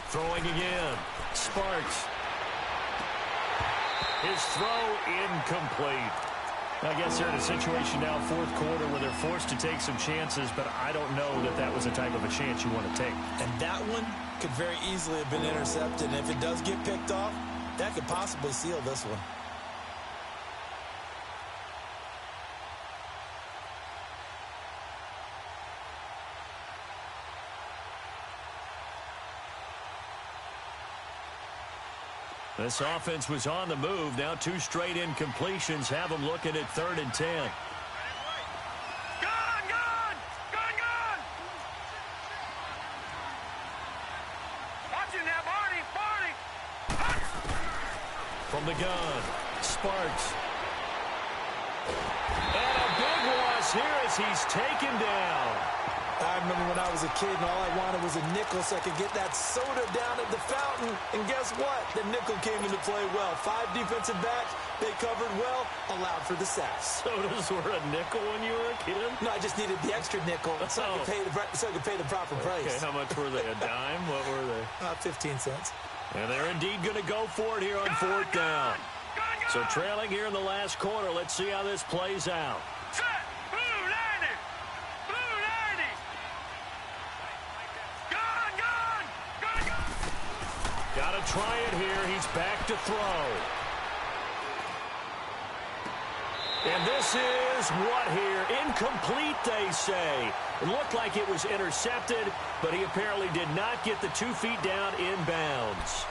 Throwing again. Sparks. His throw incomplete. I guess they're in a situation now, fourth quarter, where they're forced to take some chances, but I don't know that that was the type of a chance you want to take. And that one could very easily have been intercepted, and if it does get picked off, that could possibly seal this one. This offense was on the move. Now 2 straight incompletions have them looking at 3rd and 10. Gone! Gone! Gone! Gone! Watch him now, Barney! Barney! From the gun, Sparks. And a big loss here as he's taken down. I remember when I was a kid and all I wanted was a nickel so I could get that soda down at the fountain. And guess what? The nickel came into play well. 5 defensive backs, they covered well, allowed for the sacks. Sodas were a nickel when you were a kid? No, I just needed the extra nickel so I could pay the proper price. Okay, how much were they? A dime? What were they? 15 cents. And they're indeed going to go for it here on 4th down. So trailing here in the last quarter. Let's see how this plays out. Set! Blue 90! Blue 90! Gone! Gone! Gone! Gone! Got to try it here. He's back to throw. And this is what here? Incomplete, they say. It looked like it was intercepted, but he apparently did not get the 2 feet down inbounds.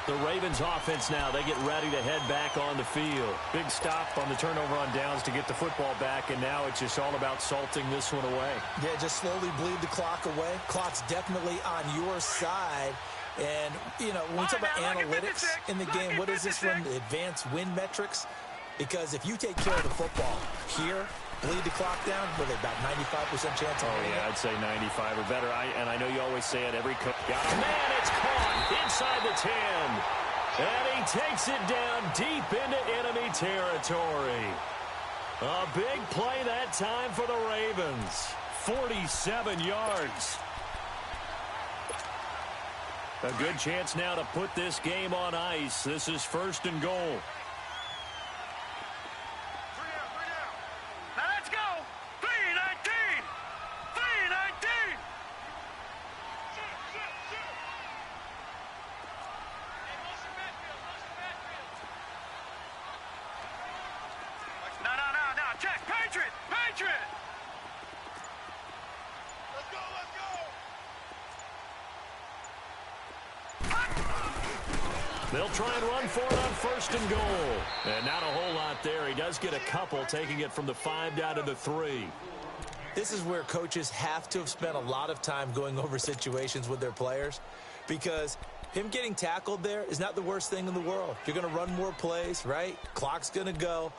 The Ravens offense now, they get ready to head back on the field. Big stop on the turnover on downs to get the football back, and now it's just all about salting this one away. Yeah, just slowly bleed the clock away. Clock's definitely on your side. And, you know, when we talk about analytics in the game, what is this from? The advanced win metrics? Because if you take care of the football here, bleed the clock down, with about 95% chance of winning. Yeah, I'd say 95 or better. And I know you always say it every coach. Got a man, it's caught inside the 10. And he takes it down deep into enemy territory. A big play that time for the Ravens. 47 yards. A good chance now to put this game on ice. This is 1st and goal. They'll try and run for it on 1st and goal. And not a whole lot there. He does get a couple, taking it from the 5 down to the 3. This is where coaches have to have spent a lot of time going over situations with their players, because him getting tackled there is not the worst thing in the world. You're going to run more plays, right? Clock's going to go.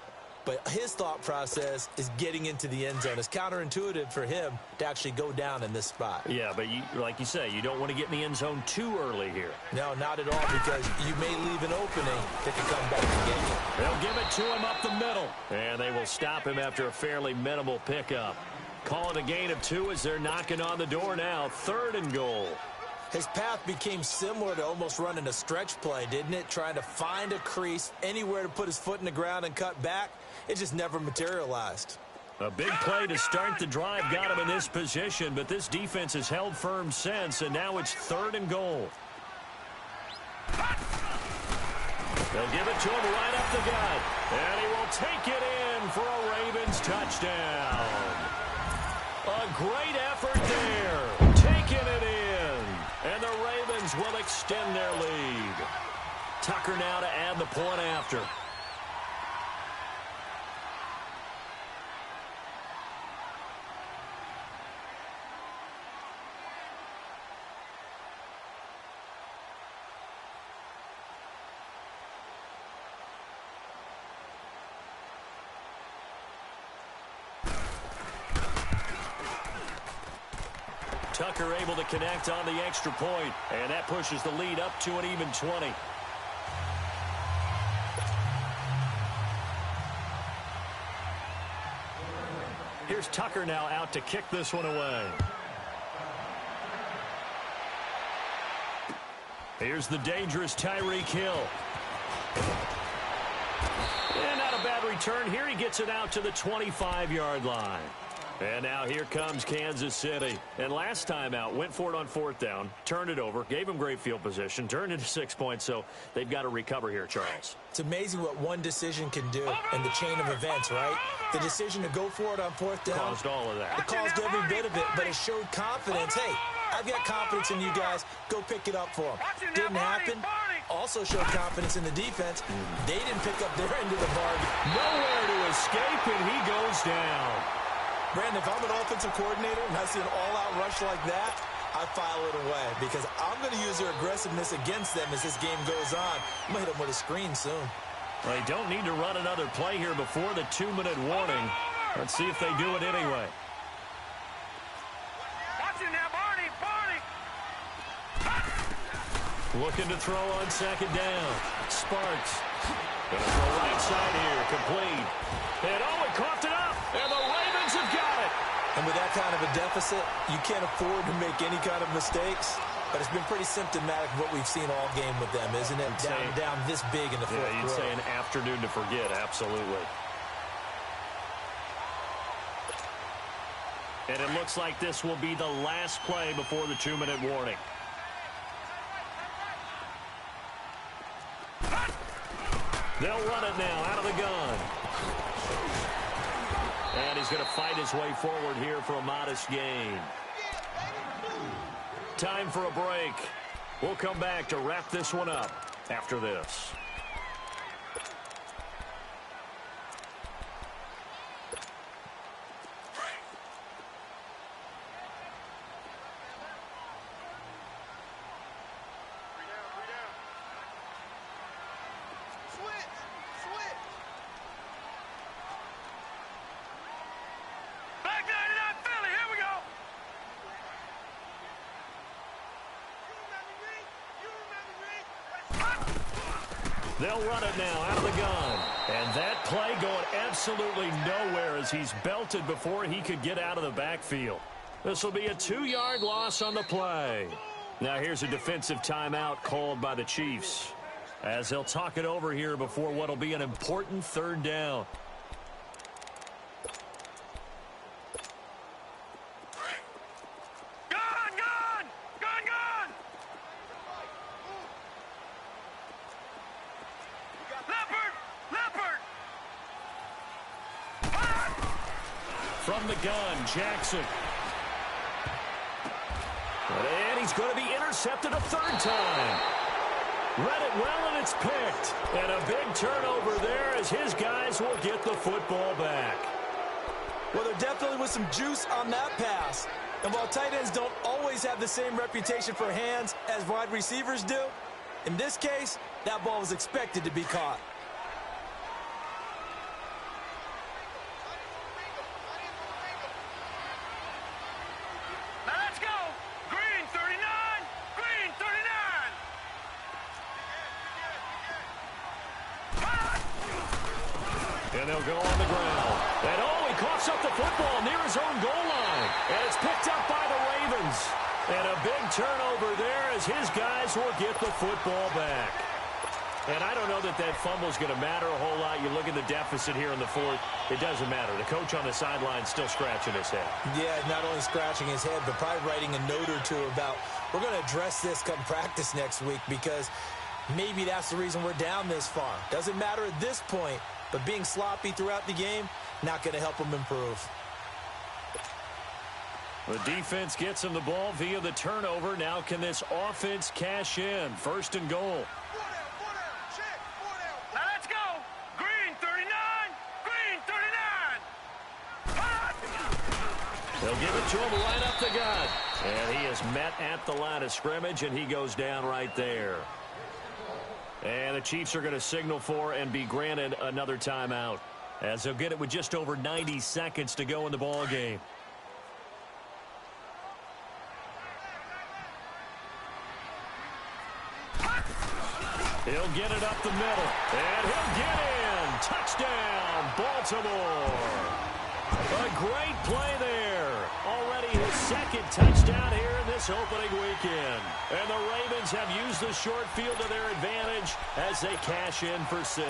But his thought process is getting into the end zone. It's counterintuitive for him to actually go down in this spot. Yeah, but like you say, you don't want to get in the end zone too early here. No, not at all, because you may leave an opening that could come back and get you. They'll give it to him up the middle. And they will stop him after a fairly minimal pickup. Call it a gain of 2 as they're knocking on the door now. 3rd and goal. His path became similar to almost running a stretch play, didn't it? Trying to find a crease, anywhere to put his foot in the ground and cut back. It just never materialized. A big play to start the drive got him in this position, but this defense has held firm since, and now it's 3rd and goal. They'll give it to him right up the gut, and he will take it in for a Ravens touchdown. A great effort there, taking it in, and the Ravens will extend their lead. Tucker now to add the point after. Tucker able to connect on the extra point, and that pushes the lead up to an even 20. Here's Tucker now out to kick this one away. Here's the dangerous Tyreek Hill. And not a bad return here. He gets it out to the 25-yard line. And now here comes Kansas City. And last time out, went for it on 4th down, turned it over, gave him great field position, turned into 6 points, so they've got to recover here, Charles. It's amazing what one decision can do in the chain of events, right? The decision to go for it on 4th down. Caused all of that. It caused every bit of it, but it showed confidence. Hey, I've got confidence in you guys. Go pick it up for them. Didn't happen. Also showed confidence in the defense. They didn't pick up their end of the bargain. Nowhere to escape, and he goes down. Brandon, if I'm an offensive coordinator and I see an all-out rush like that, I file it away because I'm going to use their aggressiveness against them as this game goes on. I'm going to hit them with a screen soon. Well, they don't need to run another play here before the 2-minute warning. Let's see if they do it anyway. Watch it now, Barney, Barney. Looking to throw on 2nd down. Sparks. Going to throw right side here, complete. And he coughed it up, and the Ravens have got it. And with that kind of a deficit, you can't afford to make any kind of mistakes. But it's been pretty symptomatic of what we've seen all game with them, isn't it? Down this big in the fourth quarter. You'd say an afternoon to forget, absolutely. And it looks like this will be the last play before the 2-minute warning. They'll run it now out of the gun. And he's going to fight his way forward here for a modest gain. Time for a break. We'll come back to wrap this one up after this. They'll run it now out of the gun. And that play going absolutely nowhere as he's belted before he could get out of the backfield. This will be a 2-yard loss on the play. Now here's a defensive timeout called by the Chiefs as they'll talk it over here before what will be an important 3rd down. From the gun, Jackson. And he's going to be intercepted a 3rd time. Read it well, and it's picked. And a big turnover there as his guys will get the football back. Well, there definitely was some juice on that pass. And while tight ends don't always have the same reputation for hands as wide receivers do, in this case, that ball was expected to be caught. And they'll go on the ground. And he coughs up the football near his own goal line. And it's picked up by the Ravens. And a big turnover there as his guys will get the football back. And I don't know that that fumble is going to matter a whole lot. You look at the deficit here in the fourth, it doesn't matter. The coach on the sideline is still scratching his head. Yeah, not only scratching his head, but probably writing a note or two about, we're going to address this come practice next week, because maybe that's the reason we're down this far. Doesn't matter at this point, but being sloppy throughout the game, not going to help them improve. The defense gets him the ball via the turnover. Now can this offense cash in? First and goal. Now let's go. Green 39. Green 39. They'll give it to him right up the gut. And he is met at the line of scrimmage, and he goes down right there. And the Chiefs are going to signal for and be granted another timeout, as they'll get it with just over 90 seconds to go in the ball game. He'll get it up the middle, and he'll get in. Touchdown, Baltimore. A great play there. Already his second touchdown here in this opening weekend. And the Ravens have used the short field to their advantage as they cash in for 6.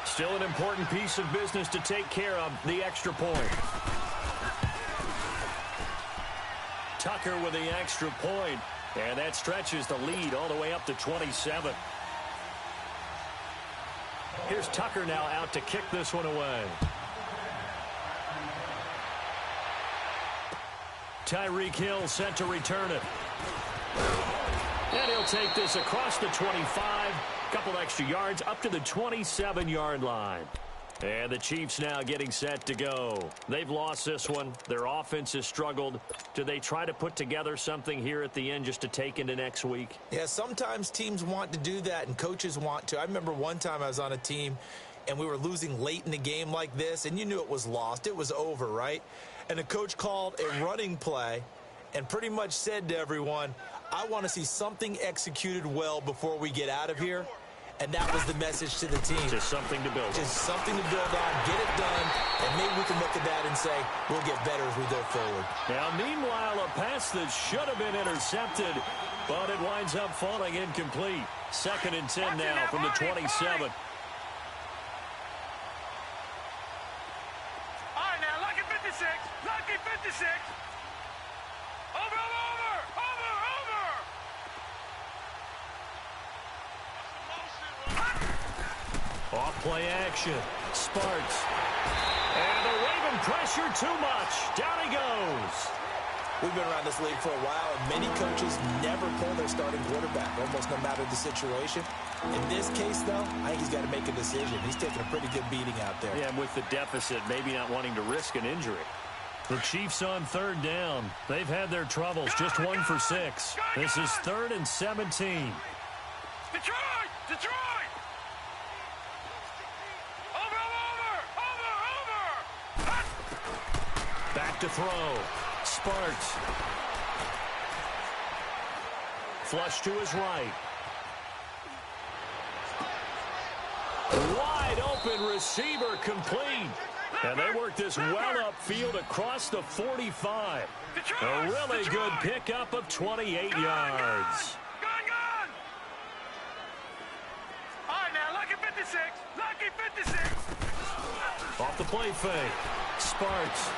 Still an important piece of business to take care of, the extra point. Tucker with the extra point. And that stretches the lead all the way up to 27. Here's Tucker now out to kick this one away. Tyreek Hill set to return it. And he'll take this across the 25. Couple extra yards up to the 27-yard line. And the Chiefs now getting set to go. They've lost this one. Their offense has struggled. Do they try to put together something here at the end just to take into next week? Yeah, sometimes teams want to do that and coaches want to. I remember one time I was on a team and we were losing late in the game like this, and you knew it was lost. It was over, right? And the coach called a running play and pretty much said to everyone, I want to see something executed well before we get out of here. And that was the message to the team. Just something to build on. Just something to build on, get it done, and maybe we can look at that and say, we'll get better as we go forward. Now, meanwhile, a pass that should have been intercepted, but it winds up falling incomplete. 2nd and 10 now from the 27. All right, now, lucky 56. Lucky 56. Over. Off play action. Sparks. And the Raven pressure too much. Down he goes. We've been around this league for a while, and many coaches never pull their starting quarterback, almost no matter the situation. In this case, though, I think he's got to make a decision. He's taking a pretty good beating out there. Yeah, and with the deficit, maybe not wanting to risk an injury. The Chiefs on 3rd down. They've had their troubles, just 1 for 6. This is 3rd and 17. Detroit! Back to throw. Sparks. Flush to his right. Wide open receiver complete. And they work this well upfield across the 45. A really good pickup of 28 yards. Gone! All right, now, lucky 56. Lucky 56. Off the play fake. Sparks.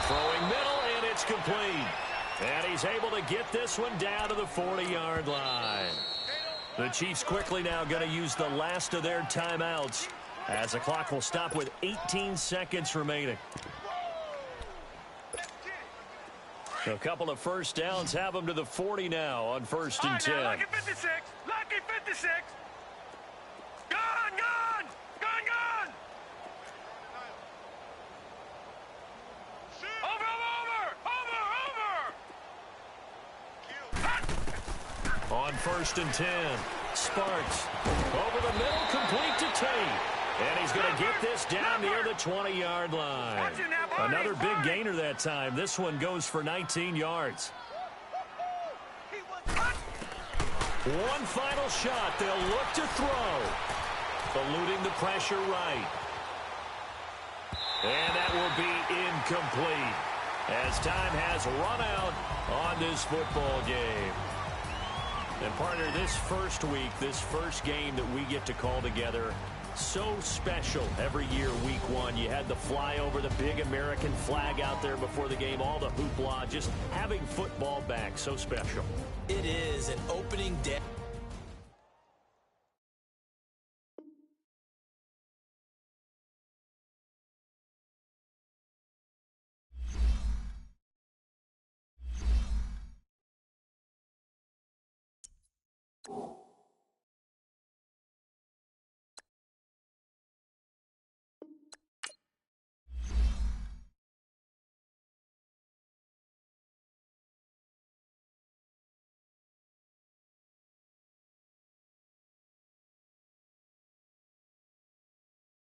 Throwing middle, and it's complete. And he's able to get this one down to the 40-yard line. The Chiefs quickly now going to use the last of their timeouts, as the clock will stop with 18 seconds remaining. A couple of first downs have them to the 40 now on 1st and 10. Lucky 56. Lucky 56. Gone! Over. On 1st and 10, Sparks over the middle, complete to Tate. And he's going to get this down near the 20-yard line. Another big gainer that time. This one goes for 19 yards. One final shot. They'll look to throw. Eluding the pressure right. And that will be incomplete, as time has run out on this football game. And partner, this first week, this first game that we get to call together, so special every year, week one. You had the flyover, the big American flag out there before the game, all the hoopla, just having football back, so special. It is an opening day. You